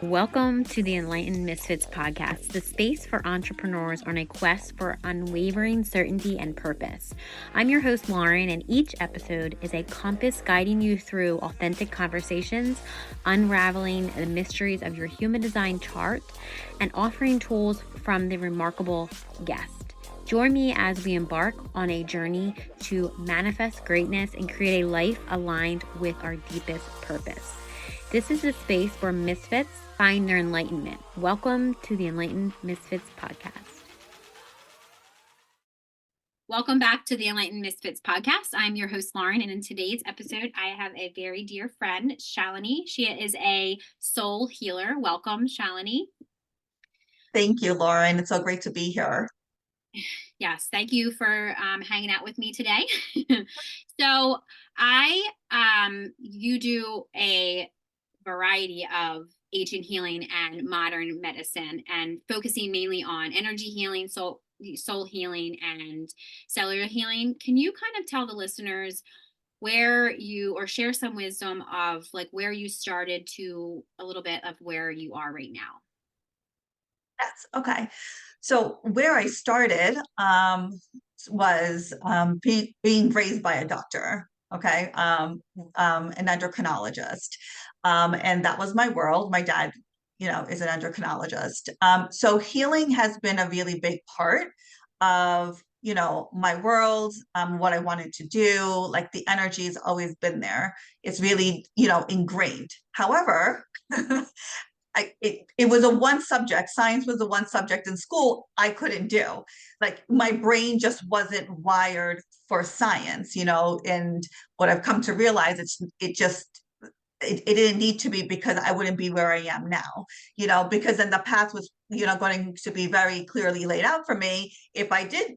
Welcome to the Enlightened Misfits podcast, the space for entrepreneurs on a quest for unwavering certainty and purpose. I'm your host, Lauren, and each episode is a compass guiding you through authentic conversations, unraveling the mysteries of your human design chart, and offering tools from the remarkable guest. Join me as we embark on a journey to manifest greatness and create a life aligned with our deepest purpose. This is the space where misfits find their enlightenment. Welcome to the Enlightened Misfits podcast. Welcome back to the Enlightened Misfits podcast. I'm your host, Lauren, and in today's episode, I have a very dear friend, Shalini. She is a soul healer. Welcome, Shalini. Thank you, Lauren. It's so great to be here. Yes, thank you for hanging out with me today. So you do a variety of ancient healing and modern medicine, and focusing mainly on energy healing, soul healing, and cellular healing. Can you kind of tell the listeners or share some wisdom of like where you started to a little bit of where you are right now? Yes. Okay. So where I started was being raised by a doctor. Okay. An endocrinologist. And that was my world. My dad, is an endocrinologist. So healing has been a really big part of, my world, what I wanted to do. Like the energy has always been there. It's really, ingrained. However, it was a one subject. Science was the one subject in school I couldn't do. Like my brain just wasn't wired for science, and what I've come to realize, it didn't need to be, because I wouldn't be where I am now, because then the path was, going to be very clearly laid out for me if I did,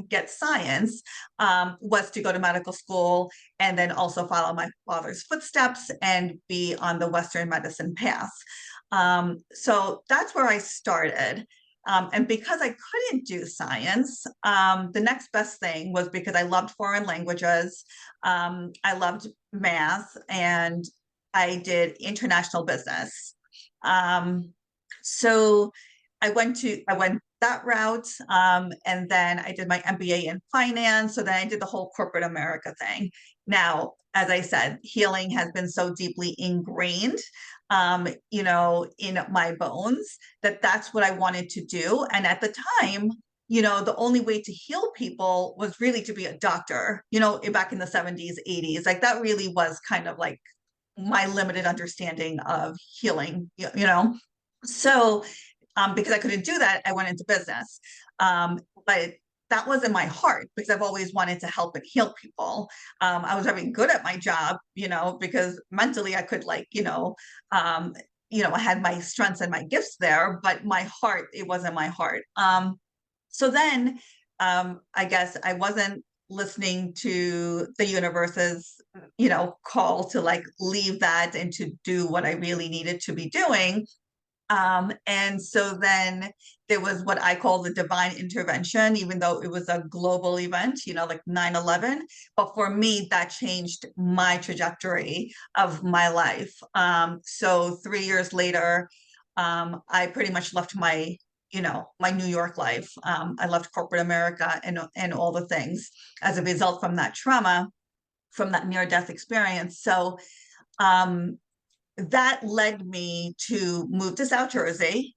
get science, was to go to medical school and then also follow my father's footsteps and be on the Western medicine path. So that's where I started. And because I couldn't do science, the next best thing was, because I loved foreign languages, I loved math, and I did international business. So I went that route, and then I did my MBA in finance. So then I did the whole corporate America thing. Now, as I said, healing has been so deeply ingrained, in my bones, that's what I wanted to do. And at the time, the only way to heal people was really to be a doctor, back in the 70s, 80s. Like that really was kind of like my limited understanding of healing, So because I couldn't do that, I went into business. But that wasn't my heart, because I've always wanted to help and heal people. I was very good at my job, because mentally I could I had my strengths and my gifts there, but my heart, it wasn't my heart. So then I guess I wasn't listening to the universe's, call to like leave that and to do what I really needed to be doing. And so then there was what I call the divine intervention, even though it was a global event, like 9/11. But for me, that changed my trajectory of my life. So 3 years later, I pretty much left my New York life. I left corporate America and all the things as a result from that trauma, from that near-death experience. So that led me to move to South Jersey.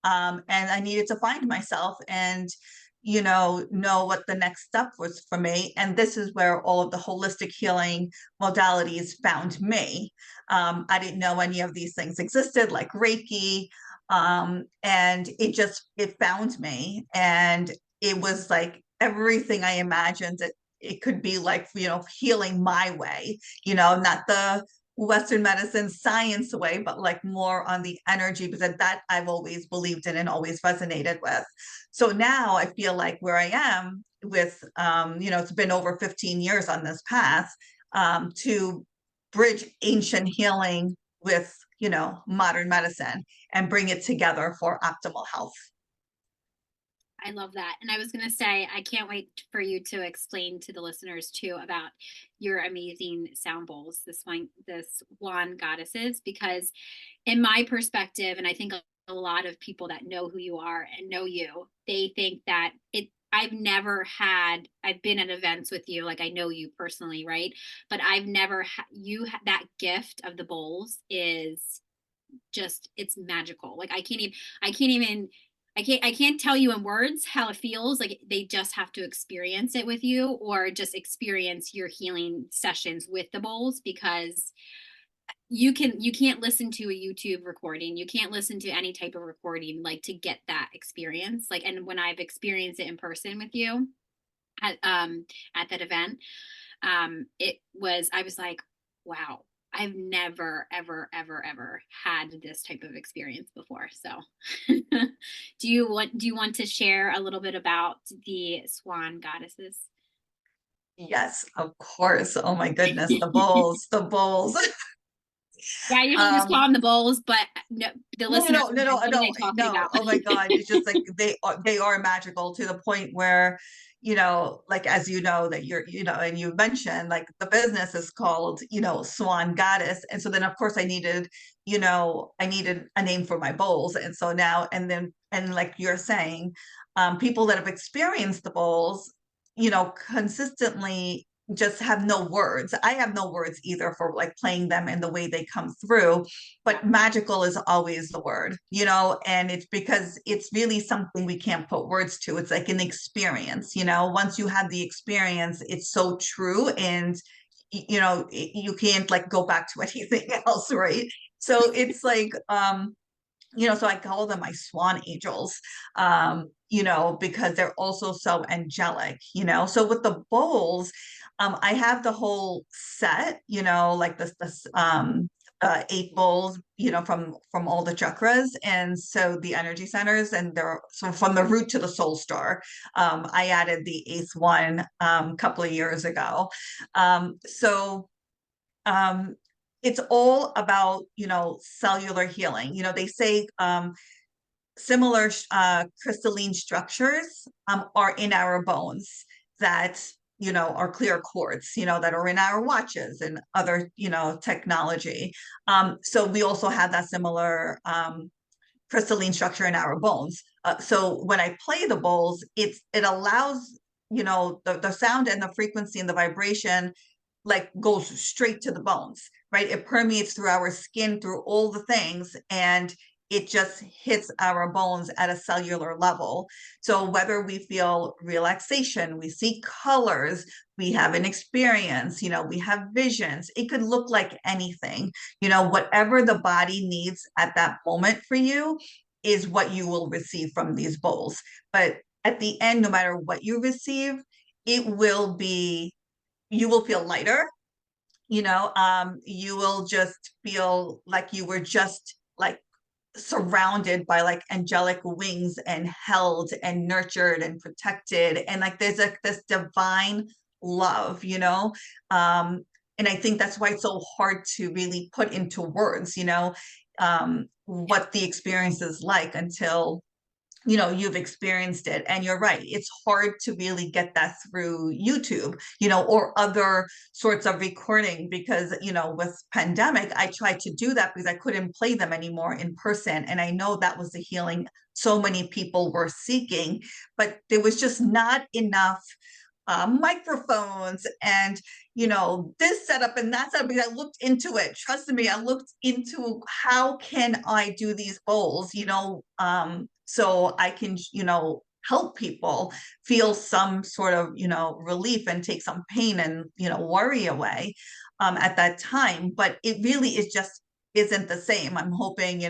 And I needed to find myself and, know what the next step was for me. And this is where all of the holistic healing modalities found me. I didn't know any of these things existed, like Reiki. And it found me. And it was like everything I imagined it could be, like, healing my way, not the Western medicine science way, but like more on the energy, because that I've always believed in and always resonated with. So now I feel like where I am with, it's been over 15 years on this path, to bridge ancient healing with, modern medicine and bring it together for optimal health. I love that. And I was going to say, I can't wait for you to explain to the listeners too about your amazing sound bowls, the swan goddesses, because in my perspective, and I think a lot of people that know who you are and know you, they think that I've been at events with you, like I know you personally, right? But I've never, that gift of the bowls is just, it's magical. Like I can't even, I can't tell you in words how it feels. Like they just have to experience it with you, or just experience your healing sessions with the bowls, because you can't listen to a YouTube recording. You can't listen to any type of recording like to get that experience. Like, and when I've experienced it in person with you at that event, I was like, wow, I've never, ever, ever, ever had this type of experience before. So do you want to share a little bit about the swan goddesses? Yes, of course. Oh my goodness, the bowls, the bowls. Yeah, I usually just call Um, them the bowls, but no, the no, listeners no, are no, no, like, no, what are no, they talking no. about? Oh my God. It's just like they are magical to the point where, like as you know, that and you mentioned like the business is called, Swan Goddess. And so then of course I needed a name for my bowls. And so now and like you're saying, people that have experienced the bowls, consistently just have no words. I have no words either for like playing them and the way they come through, Yeah, but magical is always the word, and it's because it's really something we can't put words to. It's like an experience, once you have the experience, it's so true. And, you can't like go back to anything else, right? So it's like, so I call them my swan angels, because they're also so angelic, So with the bowls, I have the whole set, like this, 8 bowls, from all the chakras, and so the energy centers, and they're so from the root to the soul star. I added the eighth one a couple of years ago. So um it's all about cellular healing. They say similar crystalline structures are in our bones that are clear quartz, that are in our watches and other technology. So we also have that similar crystalline structure in our bones. So when I play the bowls, it allows the sound and the frequency and the vibration like goes straight to the bones, right? It permeates through our skin, through all the things, and it just hits our bones at a cellular level. So whether we feel relaxation, we see colors, we have an experience, we have visions, it could look like anything, whatever the body needs at that moment for you is what you will receive from these bowls. But at the end, no matter what you receive, it will be you will feel lighter, you will just feel like you were just like surrounded by like angelic wings and held and nurtured and protected, and like there's like this divine love, and I think that's why it's so hard to really put into words, yeah, what the experience is like until you've experienced it. And you're right, it's hard to really get that through YouTube, or other sorts of recording, because with pandemic I tried to do that because I couldn't play them anymore in person, and I know that was the healing so many people were seeking, but there was just not enough microphones and this setup and that setup, because I looked into it. Trust me, I looked into how can I do these bowls, so I can help people feel some sort of relief and take some pain and worry away at that time. But it really is just isn't the same. I'm hoping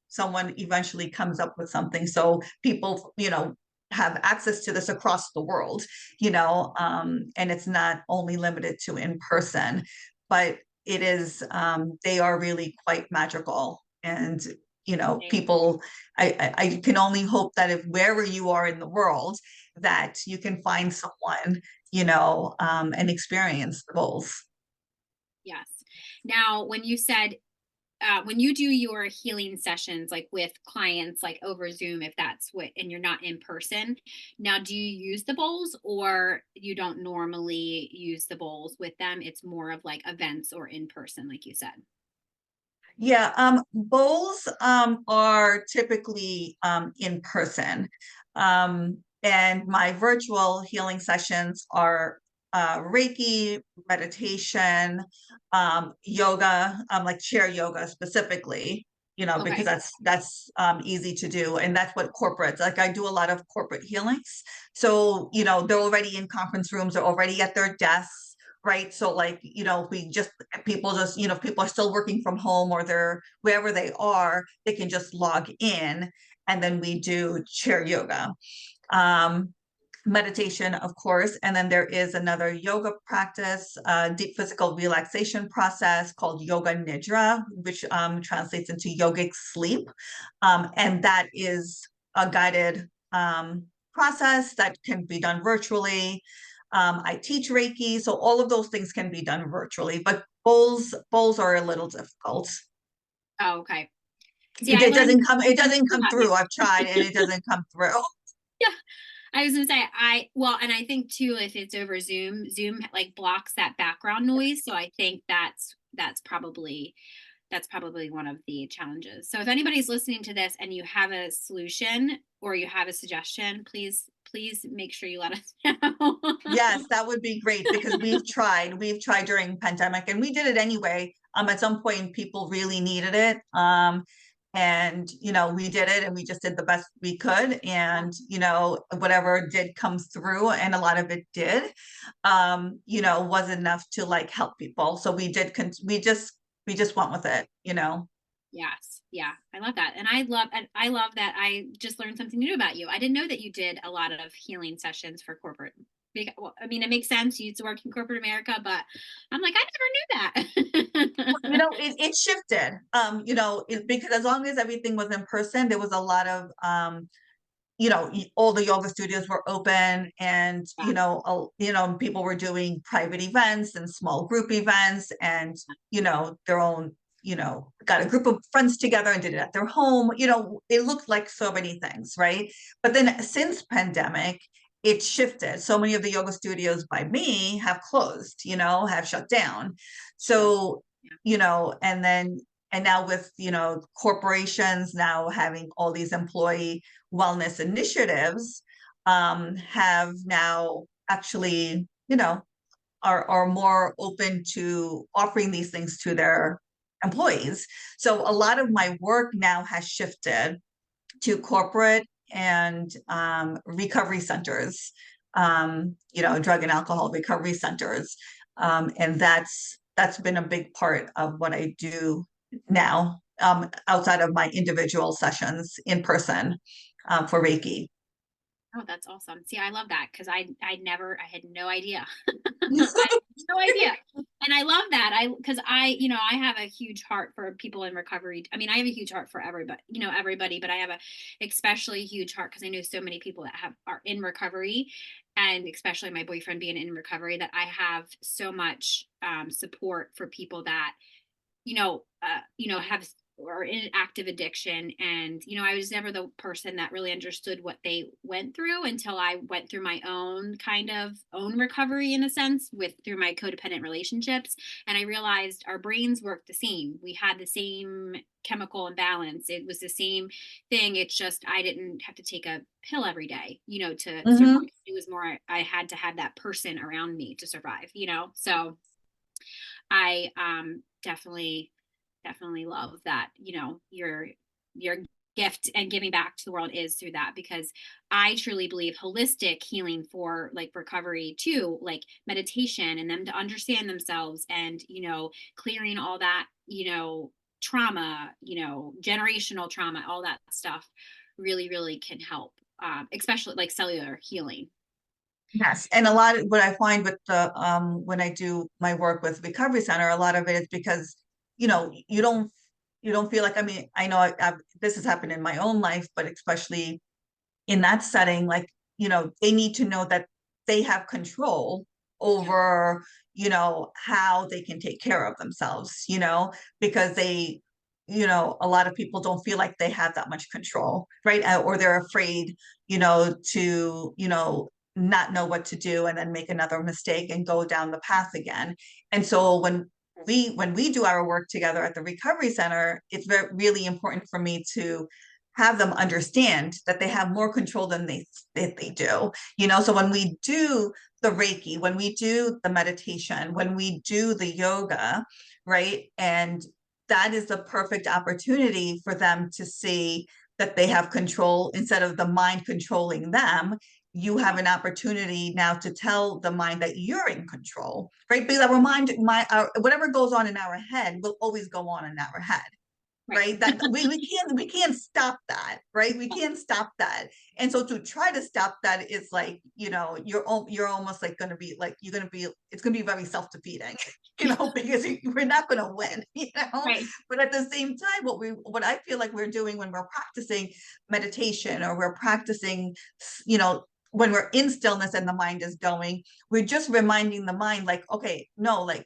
someone eventually comes up with something so people have access to this across the world, and it's not only limited to in person, but it is, they are really quite magical. And, people, I can only hope that if wherever you are in the world, that you can find someone, and experience the bowls. yes. Now, when you said when you do your healing sessions, like with clients, like over Zoom, if that's what, and you're not in person, now do you use the bowls, or you don't normally use the bowls with them? It's more of like events or in person, like you said. Yeah, bowls are typically in person. And my virtual healing sessions are Reiki, meditation, yoga, like chair yoga specifically, because Okay. that's easy to do. And that's what corporates, like I do a lot of corporate healings. So, they're already in conference rooms, they're already at their desks, right? So like, we just people just, if people are still working from home or they're wherever they are, they can just log in, and then we do chair yoga. Um, Meditation, of course, and then there is another yoga practice, deep physical relaxation process called yoga nidra, which translates into yogic sleep, and that is a guided process that can be done virtually. I teach Reiki, so all of those things can be done virtually, but bowls are a little difficult. Oh, okay. See, It, I it learned doesn't come it doesn't come about you. through. I've tried and it doesn't come through. Yeah. I was gonna say well, and I think too, if it's over Zoom, Zoom like blocks that background noise. So I think that's probably one of the challenges. So if anybody's listening to this and you have a solution or you have a suggestion, please make sure you let us know. Yes, that would be great because we've tried during pandemic and we did it anyway. At some point people really needed it. And we did it and we just did the best we could. And whatever did come through, and a lot of it did, was enough to like help people. So we just went with it. Yes. Yeah. I love that. And I love that I just learned something new about you. I didn't know that you did a lot of healing sessions for corporate. Well, I mean, it makes sense. You used to work in corporate America, but I'm like, I never knew that. It shifted, because as long as everything was in person, there was a lot of all the yoga studios were open, and people were doing private events and small group events, and their own, got a group of friends together and did it at their home. It looked like so many things, right? But then since pandemic, it shifted. So many of the yoga studios by me have closed, have shut down. True. So, and now with corporations now having all these employee wellness initiatives, have now actually, are more open to offering these things to their employees. So a lot of my work now has shifted to corporate and recovery centers, drug and alcohol recovery centers. And that's been a big part of what I do now, outside of my individual sessions in person, for Reiki. Oh, that's awesome. See, I love that because I had no idea. I had no idea. And I love that. Because I have a huge heart for people in recovery. I mean, I have a huge heart for everybody, but I have a especially huge heart because I know so many people that are in recovery, and especially my boyfriend being in recovery, that I have so much support for people that have or in active addiction. And, I was never the person that really understood what they went through until I went through my own kind of own recovery in a sense through my codependent relationships. And I realized our brains work the same. We had the same chemical imbalance. It was the same thing. It's just, I didn't have to take a pill every day, to survive. Mm-hmm. It was more, I had to have that person around me to survive. So I definitely love that, your gift and giving back to the world is through that, because I truly believe holistic healing for like recovery too, like meditation and them to understand themselves, and clearing all that, trauma, generational trauma, all that stuff really, really can help, especially like cellular healing. Yes, and a lot of what I find with the when I do my work with recovery center, a lot of it is because you don't feel like, I mean, I know this has happened in my own life, but especially in that setting, like they need to know that they have control Yeah. over how they can take care of themselves, because a lot of people don't feel like they have that much control, right? Or they're afraid, to, not know what to do and then make another mistake and go down the path again. And so when we do our work together at the recovery center, it's really important for me to have them understand that they have more control than they do. So when we do the Reiki, when we do the meditation, when we do the yoga, right? And that is the perfect opportunity for them to see that they have control instead of the mind controlling them. You have an opportunity now to tell the mind that you're in control, right? Because whatever goes on in our head will always go on in our head, Right. right? That we can't stop that, right? We can't stop that. And so to try to stop that is like, you're almost like going to be like, it's going to be very self-defeating, because we're not going to win, Right. but at the same time, what I feel like we're doing when we're practicing meditation, or we're practicing, when we're in stillness and the mind is going, we're just reminding the mind, like, okay, no, like,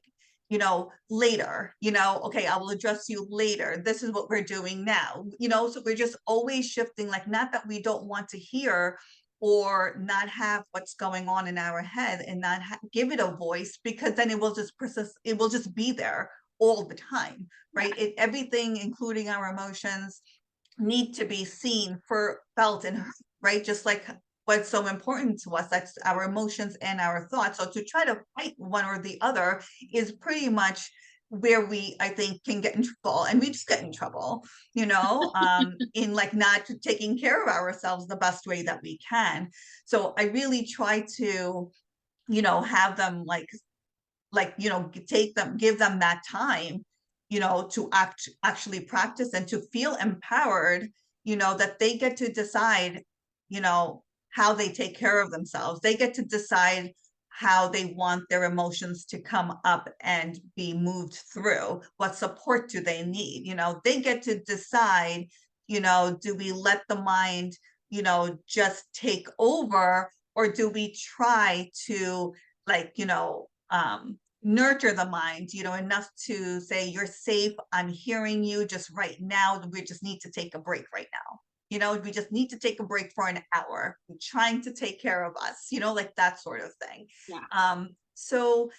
later, okay, I will address you later. This is what we're doing now, so we're just always shifting, like, not that we don't want to hear or not have what's going on in our head and not give it a voice, because then it will just persist, it will just be there all the time, right? Everything, including our emotions, need to be seen, felt, and heard, right? Just like what's so important to us, that's our emotions and our thoughts. So to try to fight one or the other is pretty much where I think, can get in trouble, and we just get in trouble, in like not taking care of ourselves the best way that we can. So I really try to, have them like give them that time, to actually practice and to feel empowered, that they get to decide, how they take care of themselves. They get to decide how they want their emotions to come up and be moved through. What support do they need? They get to decide, do we let the mind, just take over, or do we try to, like, nurture the mind, enough to say, you're safe, I'm hearing you just right now, we just need to take a break right now. We just need to take a break for an hour. I'm trying to take care of us, like that sort of thing. Yeah. So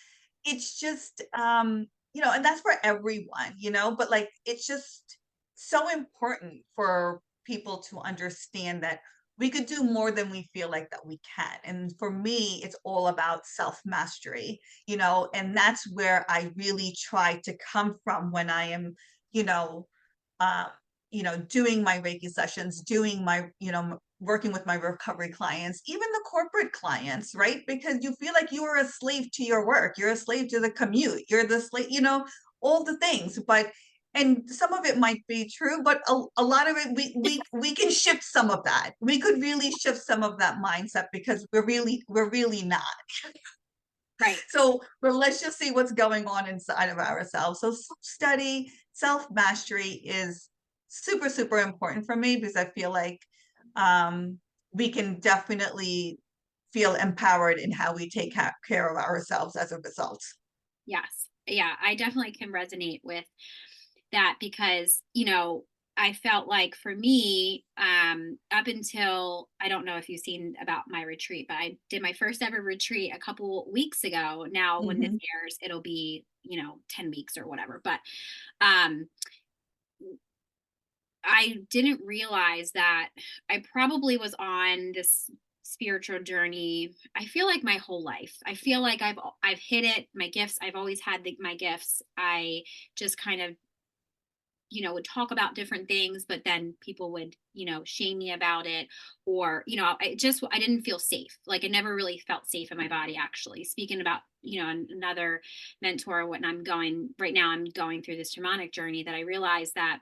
it's just, and that's for everyone, but like, it's just so important for people to understand that we could do more than we feel like that we can. And for me, it's all about self-mastery, and that's where I really try to come from when I am, you know, uh, doing my Reiki sessions, doing my, working with my recovery clients, even the corporate clients, right? Because you feel like you are a slave to your work, you're a slave to the commute, you're the slave, all the things. And some of it might be true, but a lot of it, we can shift some of that. We could really shift some of that mindset, because we're really not. Right. So, but let's just see what's going on inside of ourselves. So self-study, self-mastery is super, super important for me, because I feel like we can definitely feel empowered in how we take care of ourselves as a result. Yes. Yeah, I definitely can resonate with that because, I felt like for me, up until, I don't know if you've seen about my retreat, but I did my first ever retreat a couple weeks ago. Now, when this Mm-hmm. airs, it'll be, 10 weeks or whatever. But um, I didn't realize that I probably was on this spiritual journey. I feel like my whole life. I feel like I've hit it. My gifts. I've always had my gifts. I just kind of would talk about different things, but then people would, shame me about it. Or, I didn't feel safe. Like I never really felt safe in my body, actually. Speaking about, another mentor, when I'm going right now, I'm going through this shamanic journey that I realized that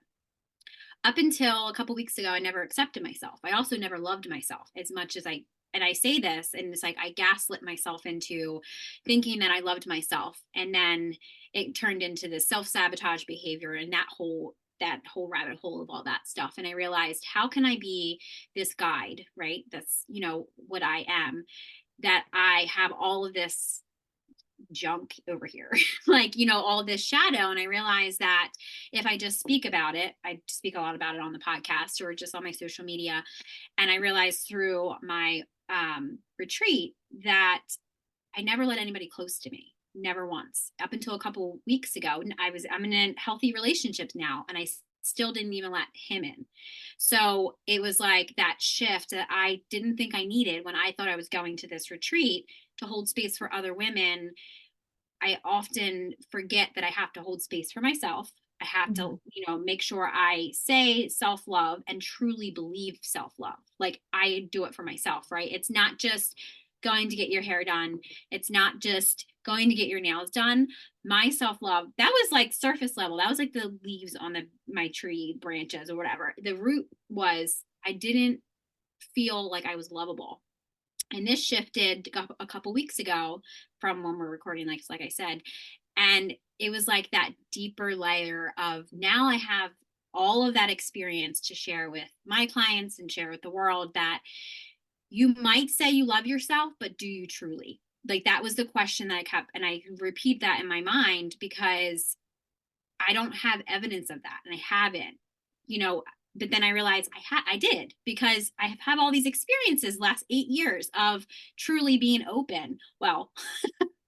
up until a couple weeks ago, I never accepted myself. I also never loved myself as much as and I say this, and it's like I gaslit myself into thinking that I loved myself. And then it turned into this self-sabotage behavior and that whole rabbit hole of all that stuff. And I realized, how can I be this guide, right? That's, what I am, that I have all of this junk over here, like, all this shadow. And I realized that if I just speak about it, I speak a lot about it on the podcast or just on my social media. And I realized through my retreat that I never let anybody close to me. Never once. Up until a couple weeks ago, I'm in a healthy relationship now, and I still didn't even let him in. So it was like that shift that I didn't think I needed when I thought I was going to this retreat to hold space for other women. I often forget that I have to hold space for myself. I have to, make sure I say self-love and truly believe self-love. Like I do it for myself, right? It's not just going to get your hair done. It's not just going to get your nails done. My self-love, that was like surface level. That was like the leaves on my tree branches or whatever. The root was I didn't feel like I was lovable. And this shifted a couple weeks ago from when we're recording, like I said. And it was like that deeper layer of now I have all of that experience to share with my clients and share with the world that you might say you love yourself, but do you truly? Like that was the question that I kept, and I repeat that in my mind because I don't have evidence of that, and I haven't, but then I realized I did because I have all these experiences last 8 years of truly being open. Well,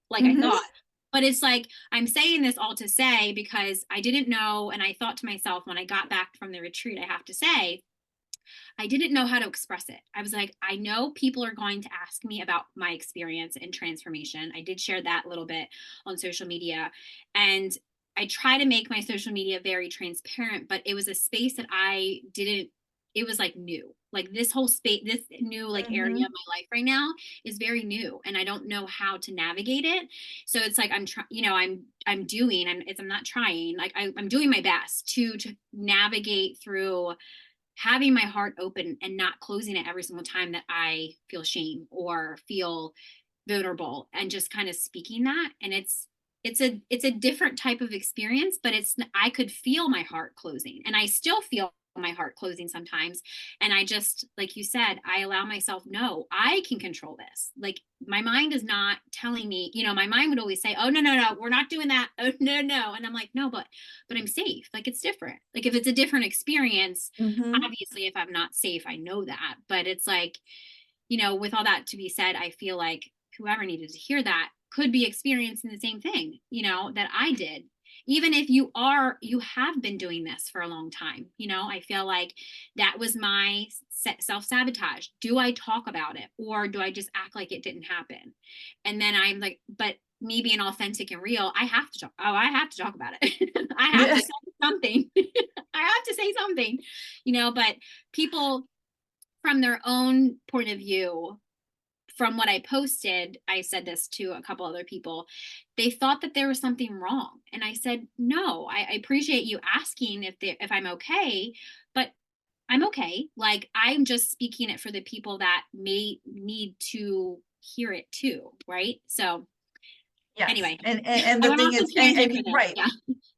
like I Mm-hmm. thought. But it's like, I'm saying this all to say because I didn't know. And I thought to myself when I got back from the retreat, I have to say, I didn't know how to express it. I was like, I know people are going to ask me about my experience and transformation. I did share that a little bit on social media. And I try to make my social media very transparent, but it was a space that it was like new. Like this whole space, this new like area Mm-hmm. of my life right now is very new and I don't know how to navigate it. So it's like I'm trying, I'm not trying, like I'm doing my best to navigate through having my heart open and not closing it every single time that I feel shame or feel vulnerable and just kind of speaking that. And it's a different type of experience, but I could feel my heart closing and I still feel my heart closing sometimes. And I just, like you said, I allow myself, no, I can control this. Like my mind is not telling me, my mind would always say, oh, no, no, no, we're not doing that. Oh, no, no. And I'm like, no, but I'm safe. Like it's different. Like if it's a different experience, Mm-hmm. obviously if I'm not safe, I know that. But it's like, with all that to be said, I feel like whoever needed to hear that could be experiencing the same thing, that I did. Even if you have been doing this for a long time, I feel like that was my self-sabotage. Do I talk about it or do I just act like it didn't happen? And then I'm like, but me being authentic and real, I have to talk. Oh, I have to talk about it. I have Yeah. to say something. I have to say something, but people from their own point of view, from what I posted, I said this to a couple other people, they thought that there was something wrong. And I said, no, I appreciate you asking if I'm okay, but I'm okay. Like I'm just speaking it for the people that may need to hear it too. Right. So Yes. anyway, And I the went thing off the is, tangent for and this. right, Yeah.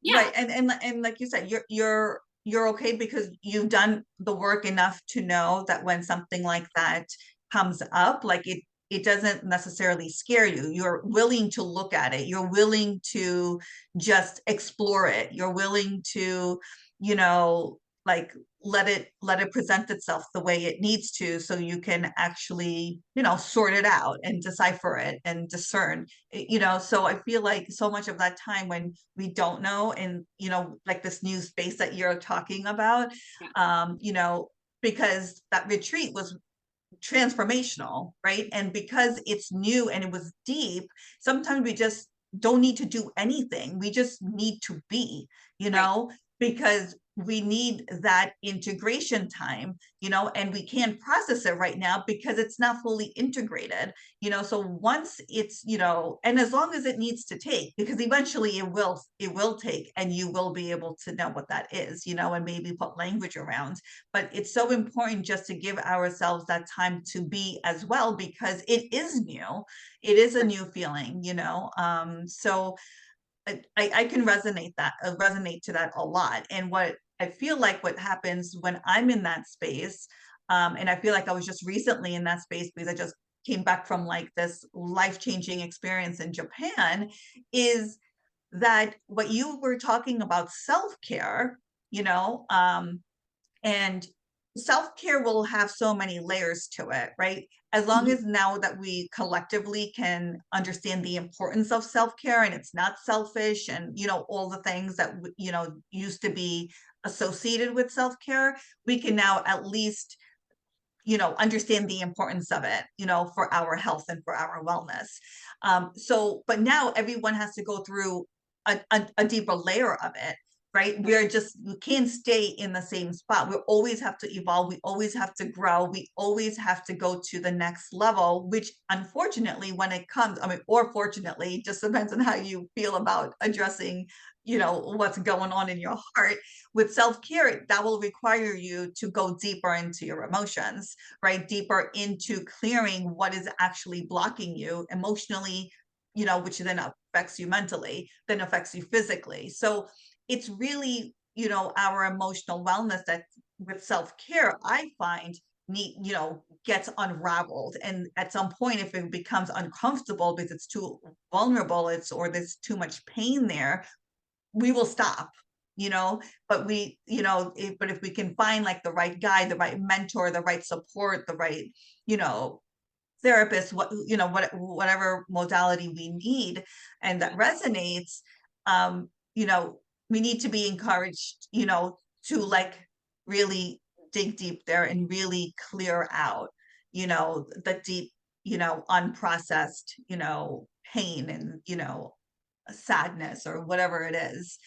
Yeah. right. And like you said, you're okay because you've done the work enough to know that when something like that comes up, like it doesn't necessarily scare you. You're willing to look at it. You're willing to just explore it. You're willing to, you know, like let it present itself the way it needs to so you can actually, sort it out and decipher it and discern. So I feel like so much of that time when we don't know, and like this new space that you're talking about, Yeah. um you know because that retreat was transformational, right? And because it's new and it was deep, sometimes we just don't need to do anything. We just need to be, Right. because we need that integration time, and we can't process it right now because it's not fully integrated, so once it's, and as long as it needs to take, because eventually it will take, and you will be able to know what that is, and maybe put language around. But it's so important just to give ourselves that time to be as well, because it is new. It is a new feeling, so I can resonate to that a lot. And what I feel like what happens when I'm in that space, and I feel like I was just recently in that space because I just came back from like this life-changing experience in Japan, is that what you were talking about, self-care, you know, and self-care will have so many layers to it, right? As long Mhm. as now that we collectively can understand the importance of self-care, and it's not selfish, and all the things that used to be associated with self-care, we can now at least understand the importance of it, for our health and for our wellness. So, but now everyone has to go through a deeper layer of it, right? We can't stay in the same spot. We always have to evolve. We always have to grow. We always have to go to the next level, which unfortunately, when it comes, I mean, or fortunately, just depends on how you feel about addressing, what's going on in your heart. With self-care, that will require you to go deeper into your emotions, right? Deeper into clearing what is actually blocking you emotionally, which then affects you mentally, then affects you physically. So it's really, our emotional wellness that with self-care, I find gets unraveled. And at some point, if it becomes uncomfortable because it's too vulnerable, or there's too much pain there, we will stop, you know but if we can find like the right guide, the right mentor, the right support, the right you know therapist, whatever modality we need and that resonates, um you know we need to be encouraged, to like really dig deep there and really clear out, the deep, unprocessed, pain, and sadness or whatever it is,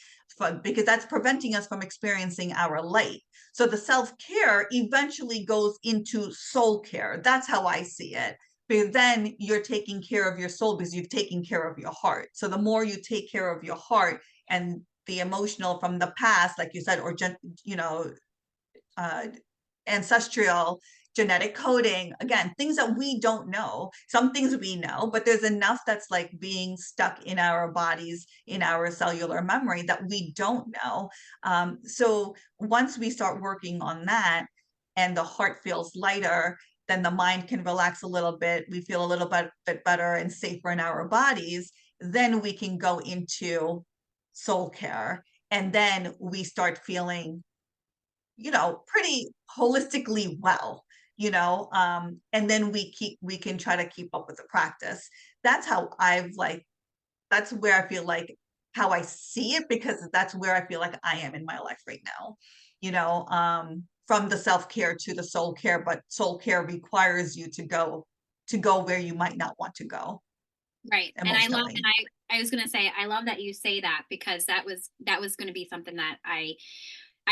because that's preventing us from experiencing our light. So the self-care eventually goes into soul care. That's how I see it. Because then you're taking care of your soul because you've taken care of your heart. So the more you take care of your heart and the emotional from the past, like you said, or you know, uh, ancestral genetic coding, again, things that we don't know. Some things we know, but there's enough that's like being stuck in our bodies, in our cellular memory, that we don't know. So once we start working on that and the heart feels lighter, then the mind can relax a little bit, we feel a little bit better and safer in our bodies, then we can go into soul care, and then we start feeling pretty holistically well, and then we can try to keep up with the practice. That's how that's where I feel like how I see it, because that's where I feel like I am in my life right now, from the self-care to the soul care, but soul care requires you to go where you might not want to go Right. And emotionally. I was going to say, I love that you say that, because that was going to be something that I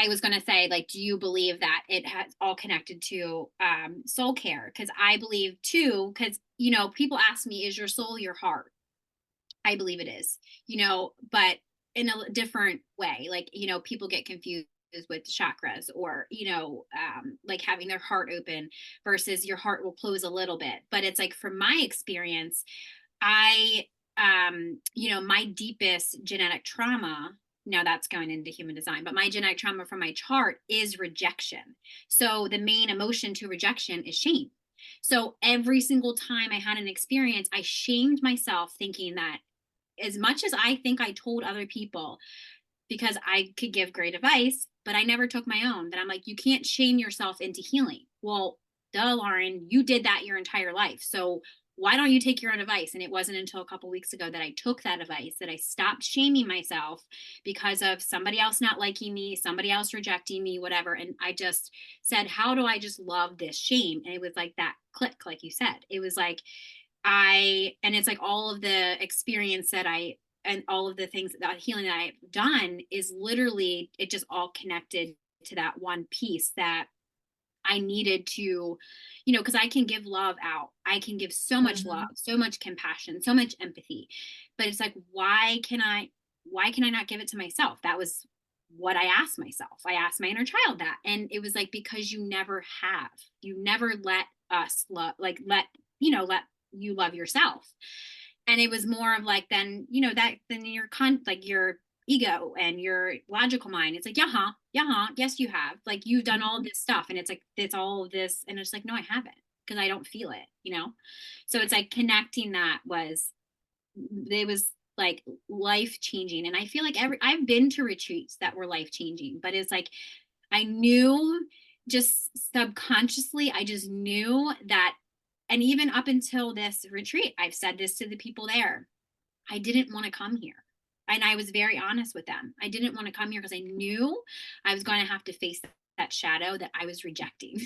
was going to say, like, do you believe that it has all connected to soul care? Because I believe too, because, people ask me, is your soul your heart? I believe it is, but in a different way. Like, people get confused with chakras, or, like having their heart open versus your heart will close a little bit. But it's like, from my experience, I, my deepest genetic trauma, now that's going into human design, but my genetic trauma from my chart is rejection. So the main emotion to rejection is shame. So every single time I had an experience, I shamed myself, thinking that as much as I think I told other people, because I could give great advice, but I never took my own. That I'm like, you can't shame yourself into healing. Well, duh, Lauren, you did that your entire life. So why don't you take your own advice? And it wasn't until a couple weeks ago that I took that advice, that I stopped shaming myself because of somebody else not liking me, somebody else rejecting me, whatever. And I just said, how do I just love this shame? And it was like that click, like you said. It was like, and it's like all of the experience that and all of the things, that healing that I've done, is literally, it just all connected to that one piece that I needed to, because I can give love out. I can give so much love, Mhm. so much compassion, so much empathy. But it's like, why can I not give it to myself? That was what I asked myself. I asked my inner child that. And it was like, because you never have. You never let us love, like, let you love yourself. And it was more of like, then, that then like your ego and your logical mind, it's like, yeah, yes, you have, like, you've done all Mhm. this stuff, and it's like, it's all of this, and it's like, no, I haven't. because I don't feel it, you know? So it's like connecting that was, it was like life changing. And I feel like I've been to retreats that were life changing, but it's like, I knew just subconsciously, I just knew that. And even up until this retreat, I've said this to the people there. I didn't want to come here. And I was very honest with them. I didn't want to come here because I knew I was going to have to face that shadow that I was rejecting.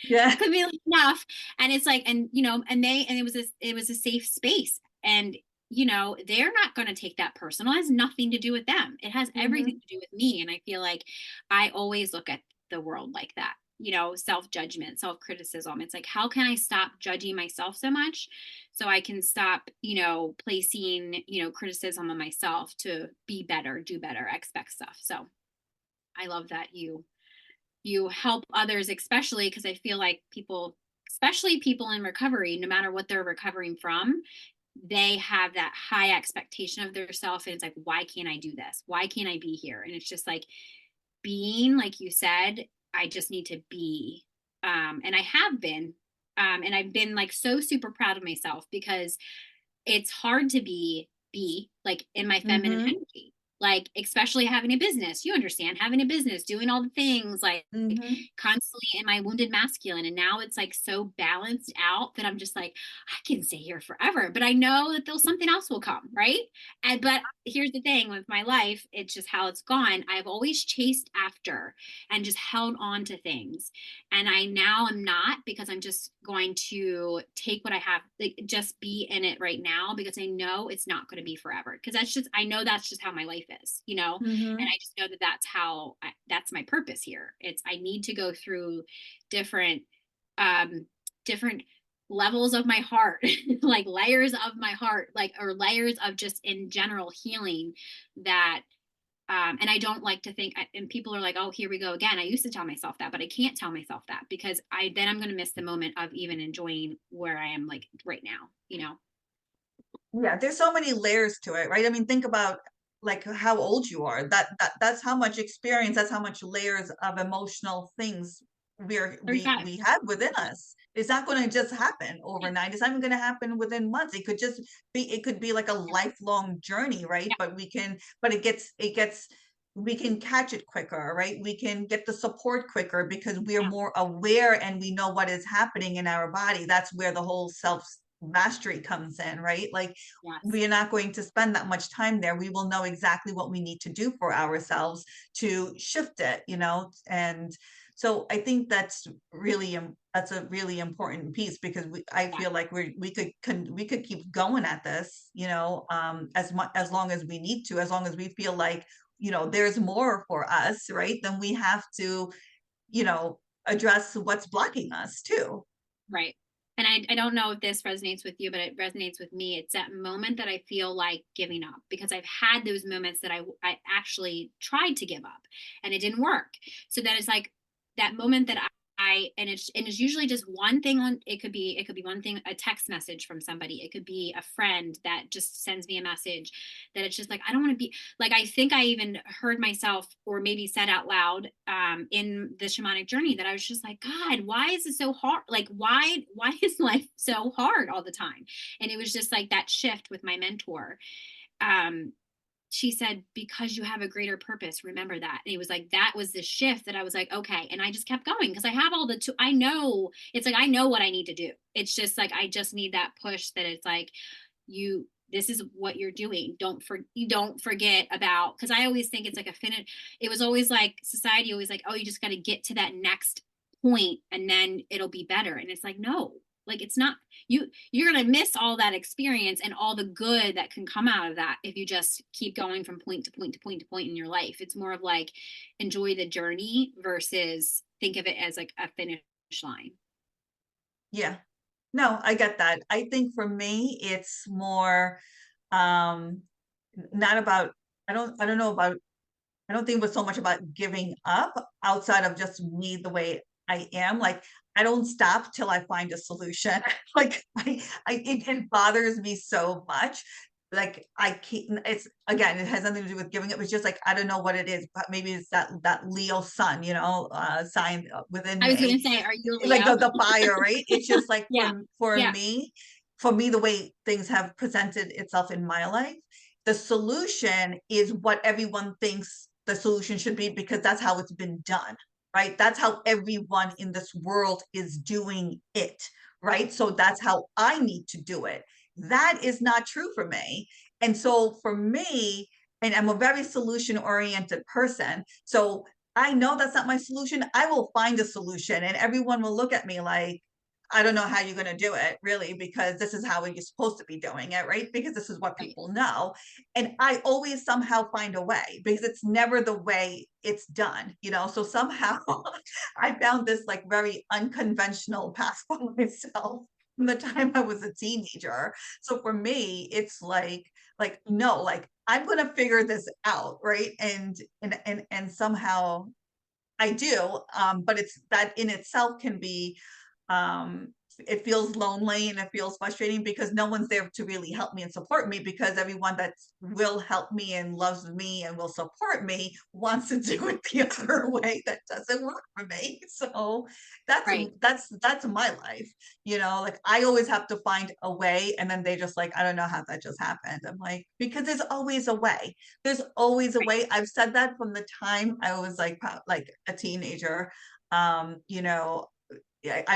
Yeah. Could be enough. And it's like, and you know, and it was a safe space. And you know, they're not going to take that personal. It has nothing to do with them. It has everything Mm-hmm. to do with me. And I feel like I always look at the world like that, you know, self-judgment, self-criticism. It's like, how can I stop judging myself so much so I can stop, you know, placing, you know, criticism on myself to be better, do better, expect stuff. So I love that you help others, especially because I feel like people, especially people in recovery, no matter what they're recovering from, they have that high expectation of themselves. And it's like, why can't I do this? Why can't I be here? And it's just like being, like you said, I just need to be. And I have been. And I've been like so super proud of myself because it's hard to be like in my feminine Mm-hmm. energy, like especially having a business. You understand, having a business, doing all the things, like Mm-hmm. constantly in my wounded masculine. And now it's like so balanced out that I'm just like, I can stay here forever, but I know that there's something else will come, right? And but here's the thing with my life, it's just how it's gone. I've always chased after and just held on to things, and I now am not, because I'm just going to take what I have, like just be in it right now, because I know it's not going to be forever, because that's just, I know that's just how my life is, you know. And Mm-hmm. I just know that that's my purpose here. It's, I need to go through different um different levels of my heart, like layers of my heart, like, or layers of just in general healing that and I don't like to think, and people are like, oh, here we go again. I used to tell myself that, but I can't tell myself that, because then I'm going to miss the moment of even enjoying where I am, like right now, you know? Yeah, there's so many layers to it, right? I mean, think about like how old you are. That's how much experience, that's how much layers of emotional things we 35. we have within us. It's not going to just happen overnight. It's not even going to happen within months. It could be like a lifelong journey, right? Yeah. But we can catch it quicker, right? We can get the support quicker because we are Yeah. more aware and we know what is happening in our body. That's where the whole self mastery comes in, right? Like Yes. we are not going to spend that much time there. We will know exactly what we need to do for ourselves to shift it, you know? And so I think that's a really important piece because I Yeah. feel like we could keep going at this, you know, as much as long as we need to, as long as we feel like, you know, there's more for us, right? Then we have to, you know, address what's blocking us too. Right. And I don't know if this resonates with you, but it resonates with me. It's that moment that I feel like giving up, because I've had those moments that I actually tried to give up and it didn't work. So that is like that moment that and it's usually just one thing on, it could be one thing, a text message from somebody. It could be a friend that just sends me a message that it's just like, I don't want to be like, I think I even heard myself or maybe said out loud in the shamanic journey that I was just like, God, why is it so hard? Like, why is life so hard all the time? And it was just like that shift with my mentor. Um, she said, because you have a greater purpose, remember that. And it was like, that was the shift that I was like, okay. And I just kept going because I have all the, I know, it's like, I know what I need to do. It's just like, I just need that push that it's like, this is what you're doing. You don't forget about, because I always think it's like a finish. It was always like society always like, oh, you just got to get to that next point and then it'll be better. And it's like, no, like it's not, you're going to miss all that experience and all the good that can come out of that if you just keep going from point to point to point to point in your life. It's more of like enjoy the journey versus think of it as like a finish line. Yeah. No, I get that. I think for me, it's more um not about I don't know about I don't think it was so much about giving up outside of just me the way I am. Like I don't stop till I find a solution. Like it bothers me so much like I can't, it's again, it has nothing to do with giving up. It's just like, I don't know what it is, but maybe it's that Leo sun, sign within I was going me, to say, are you a like Leo? the fire, right? It's just like Yeah. for Yeah. me, for me, the way things have presented itself in my life, the solution is what everyone thinks the solution should be because that's how it's been done, right? That's how everyone in this world is doing it, right? So that's how I need to do it. That is not true for me. And so for me, and I'm a very solution oriented person. So I know that's not my solution. I will find a solution, and everyone will look at me like, I don't know how you're going to do it, really, because this is how you're supposed to be doing it, right? Because this is what Right. people know. And I always somehow find a way because it's never the way it's done, So somehow I found this like very unconventional path for myself from the time I was a teenager. So for me, it's like no, like I'm gonna figure this out, right? And somehow I do, but it's that in itself can be, it feels lonely and it feels frustrating because no one's there to really help me and support me because everyone that will help me and loves me and will support me wants to do it the other way that doesn't work for me. So that's Right. that's my life, like I always have to find a way and then they just like, I don't know how that just happened. I'm like, because there's always a way. There's always a Right. way. I've said that from the time I was like a teenager. I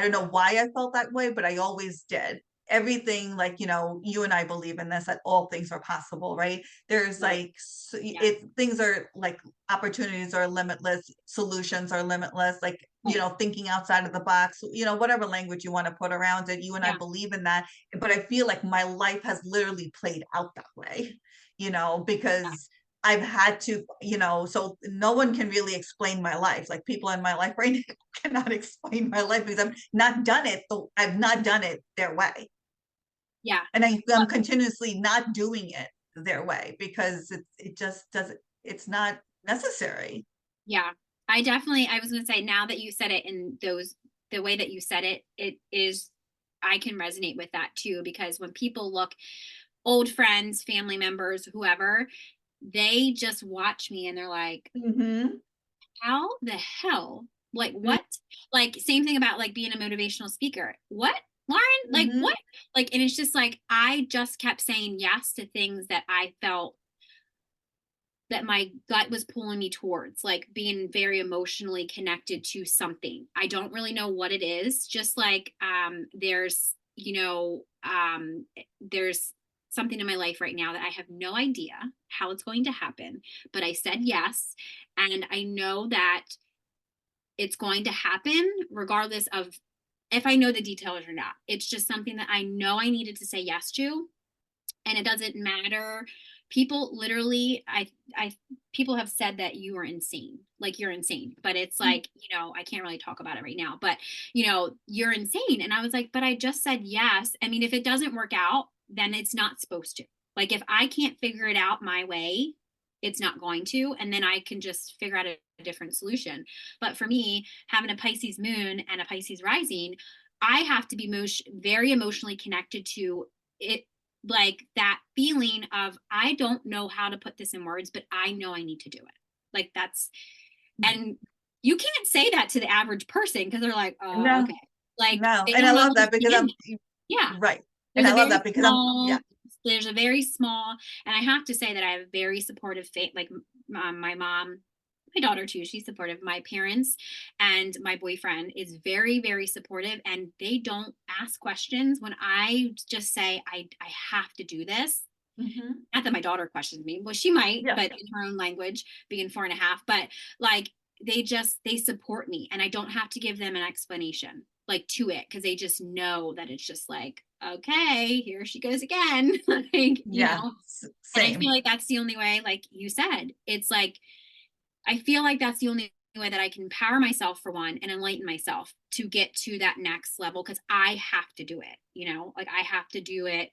don't know why I felt that way, but I always did. Everything, like, you and I believe in this, that all things are possible, right? There's Right. like, Yeah. things are like, opportunities are limitless, solutions are limitless, like, Right. thinking outside of the box, whatever language you want to put around it. You and I Yeah. believe in that. But I feel like my life has literally played out that way, Yeah. because I've had to, so no one can really explain my life. Like people in my life right now cannot explain my life because I've not done it their way. Yeah. And Well, I'm continuously not doing it their way because it just doesn't, it's not necessary. yeah. I was going to say, now that you said it in the way that you said it, it is, I can resonate with that too, because when people look, old friends, family members, whoever, they just watch me and they're like, Hmm. how the hell? Like what? Like same thing about like being a motivational speaker. What? Lauren? Like Hmm. what? Like, and it's just like I just kept saying yes to things that I felt that my gut was pulling me towards, like being very emotionally connected to something. I don't really know what it is. Just like there's something in my life right now that I have no idea how it's going to happen, but I said yes, and I know that it's going to happen regardless of if I know the details or not. It's just something that I know I needed to say yes to, and it doesn't matter. People literally, I people have said that you are insane, like you're insane, but it's like, I can't really talk about it right now, but you're insane. And I was like, but I just said yes. I mean, if it doesn't work out, then it's not supposed to. Like if I can't figure it out my way, it's not going to, and then I can just figure out a different solution. But for me, having a Pisces moon and a Pisces rising, I have to be very emotionally connected to it, like that feeling of I don't know how to put this in words, but I know I need to do it. Like that's, and you can't say that to the average person because they're like, No, okay, like no. they And I don't love that because understand. Yeah, right. And there's I a love very that because small yeah. there's a very small, and I have to say that I have a very supportive like my mom, my daughter too, she's supportive. My parents and my boyfriend is very, very supportive, and they don't ask questions when I just say I have to do this. Hmm. Not that my daughter questions me, well she might, Yeah. but in her own language, being 4.5, but like they support me, and I don't have to give them an explanation like to it, because they just know that it's just like, okay, here she goes again. Like, Yeah. and I feel Same. like that's the only way, like you said, it's like I feel like that's the only way that I can empower myself, for one, and enlighten myself to get to that next level, because I have to do it, like I have to do it.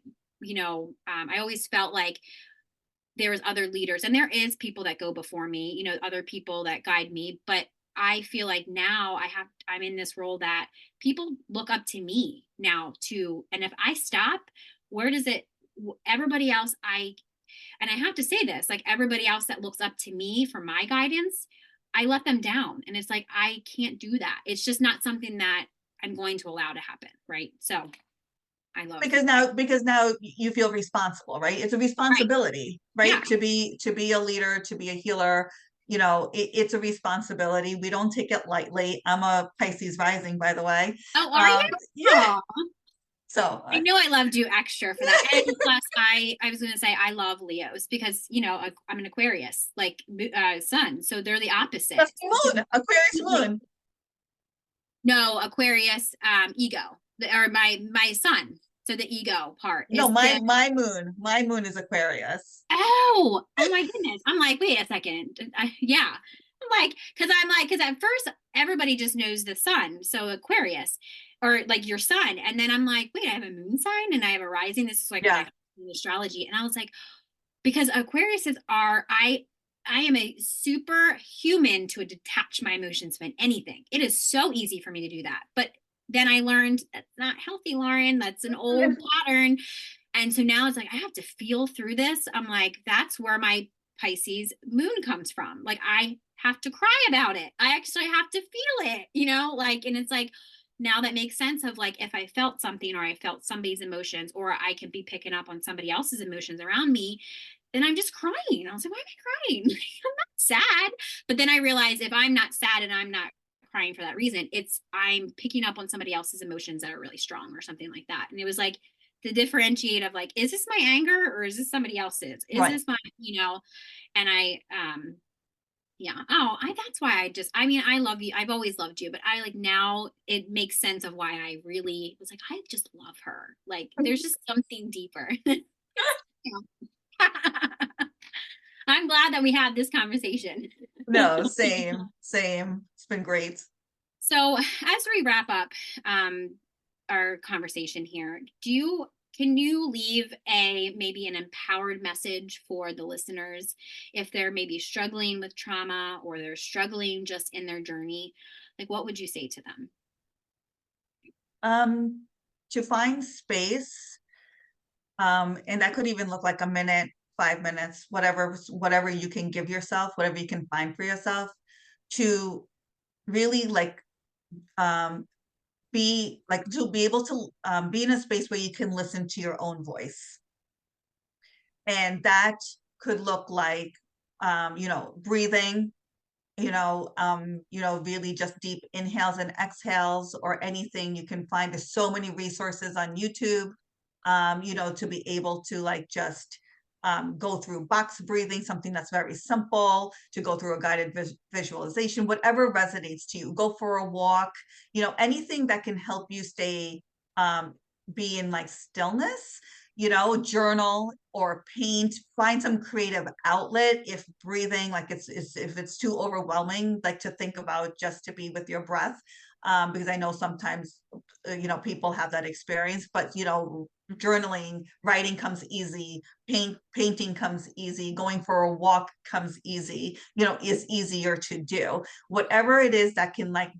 I always felt like there was other leaders, and there is people that go before me, other people that guide me, but I feel like now I'm in this role that people look up to me now too. And if I stop, where does it everybody else, and I have to say this, like everybody else that looks up to me for my guidance, I let them down. And it's like, I can't do that. It's just not something that I'm going to allow to happen. Right. So I love because now you feel responsible, right? It's a right. responsibility, right? Yeah. To be a leader, to be a healer, it's a responsibility. We don't take it lightly. I'm a Pisces rising, by the way. Oh, are you? Yeah. Oh, So I know I loved you extra for that. And plus, I was going to say I love Leos because I'm an Aquarius, like sun, so they're the opposite. that's the moon, Aquarius moon. No, Aquarius, ego, or my sun. So the ego part No, is the my moon is Aquarius. oh my goodness. I'm like, wait a second. Yeah. Because at first everybody just knows the sun, so Aquarius, or like your sun, and then I'm like, wait, I have a moon sign and I have a rising. This is like what I Yeah, have in astrology, and I was like, because Aquariuses are I am a super human to detach my emotions from anything. It is so easy for me to do that, but then I learned that's not healthy, Lauren. That's an old pattern. And so now it's like I have to feel through this. I'm like, that's where my Pisces moon comes from. Like I have to cry about it. I actually have to feel it, like, and it's like now that makes sense of like if I felt something or I felt somebody's emotions or I could be picking up on somebody else's emotions around me, then I'm just crying. I was like, why am I crying? I'm not sad. But then I realized if I'm not sad and I'm not crying for that reason, it's I'm picking up on somebody else's emotions that are really strong or something like that. And it was like the differentiate of like, is this my anger or is this somebody else's? Is right. this my, and yeah. Oh, that's why I love you. I've always loved you, but I like now it makes sense of why I really was like, I just love her. Like there's just something deeper. I'm glad that we had this conversation. No, same. It's been great. So as we wrap up our conversation here, can you leave maybe an empowered message for the listeners if they're maybe struggling with trauma or they're struggling just in their journey? Like what would you say to them? To find space, and that could even look like a minute, 5 minutes, whatever you can give yourself, whatever you can find for yourself, to really like to be able to be in a space where you can listen to your own voice. And that could look like breathing, really just deep inhales and exhales or anything you can find. There's so many resources on YouTube, to be able to like just go through box breathing, something that's very simple, to go through a guided visualization, whatever resonates to you. Go for a walk, anything that can help you stay, be in like stillness, journal or paint, find some creative outlet. If breathing, like if it's too overwhelming, like to think about just to be with your breath. Because I know sometimes, people have that experience, but, journaling, writing comes easy, painting comes easy, going for a walk comes easy, is easier to do. Whatever it is that can like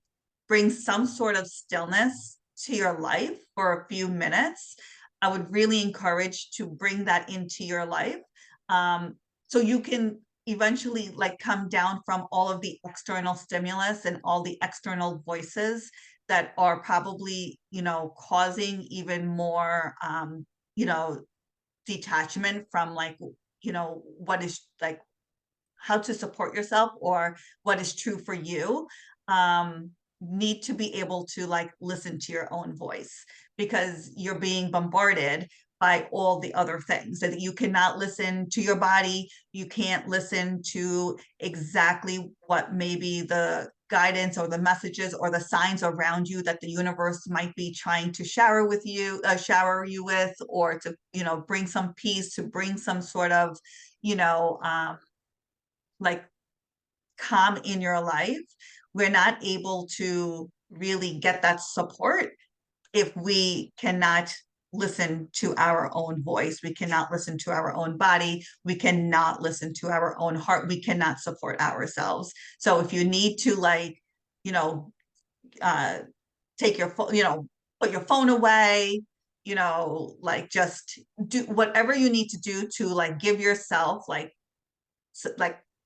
bring some sort of stillness to your life for a few minutes, I would really encourage to bring that into your life. So you can eventually like come down from all of the external stimulus and all the external voices that are probably, causing even more, detachment from like, what is like how to support yourself or what is true for you. Need to be able to like listen to your own voice because you're being bombarded by all the other things that you cannot listen to your body. You can't listen to exactly what maybe the guidance or the messages or the signs around you that the universe might be trying to shower you with, or to, bring some peace, to bring some sort of, like calm in your life. We're not able to really get that support if we cannot listen to our own voice. We cannot listen to our own body. We cannot listen to our own heart. We cannot support ourselves. So if you need to like, you know, take your phone, put your phone away, like just do whatever you need to do to like give yourself like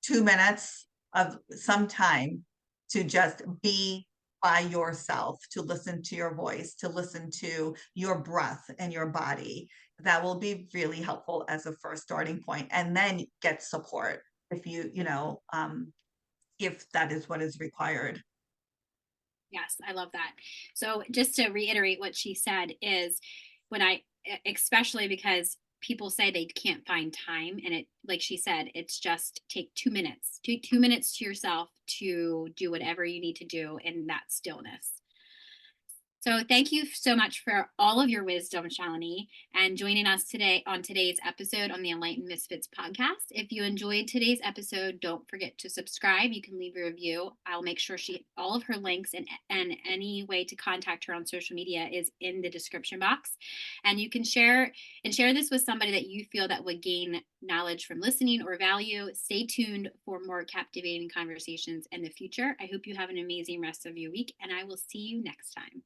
2 minutes of some time to just be by yourself, to listen to your voice, to listen to your breath and your body. That will be really helpful as a first starting point, and then get support if if that is what is required. Yes, I love that. So just to reiterate what she said is when especially because people say they can't find time, and it, like she said, it's just take 2 minutes, take 2 minutes to yourself to do whatever you need to do in that stillness. So thank you so much for all of your wisdom, Shalini, and joining us today on today's episode on the Enlightened Misfits podcast. If you enjoyed today's episode, don't forget to subscribe. You can leave a review. I'll make sure all of her links and any way to contact her on social media is in the description box. And you can share this with somebody that you feel that would gain knowledge from listening or value. Stay tuned for more captivating conversations in the future. I hope you have an amazing rest of your week, and I will see you next time.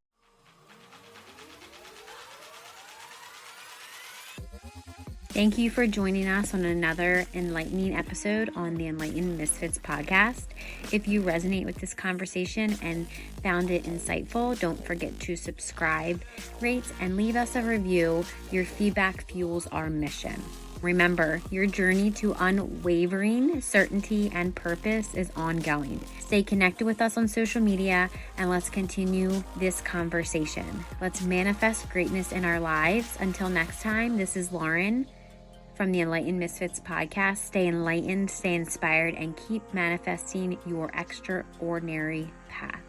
Thank you for joining us on another enlightening episode on the Enlightened Misfits podcast. If you resonate with this conversation and found it insightful, don't forget to subscribe, rate, and leave us a review. Your feedback fuels our mission. Remember, your journey to unwavering certainty and purpose is ongoing. Stay connected with us on social media, and let's continue this conversation. Let's manifest greatness in our lives. Until next time, this is Lauren from the Enlightened Misfits podcast. Stay enlightened, stay inspired, and keep manifesting your extraordinary path.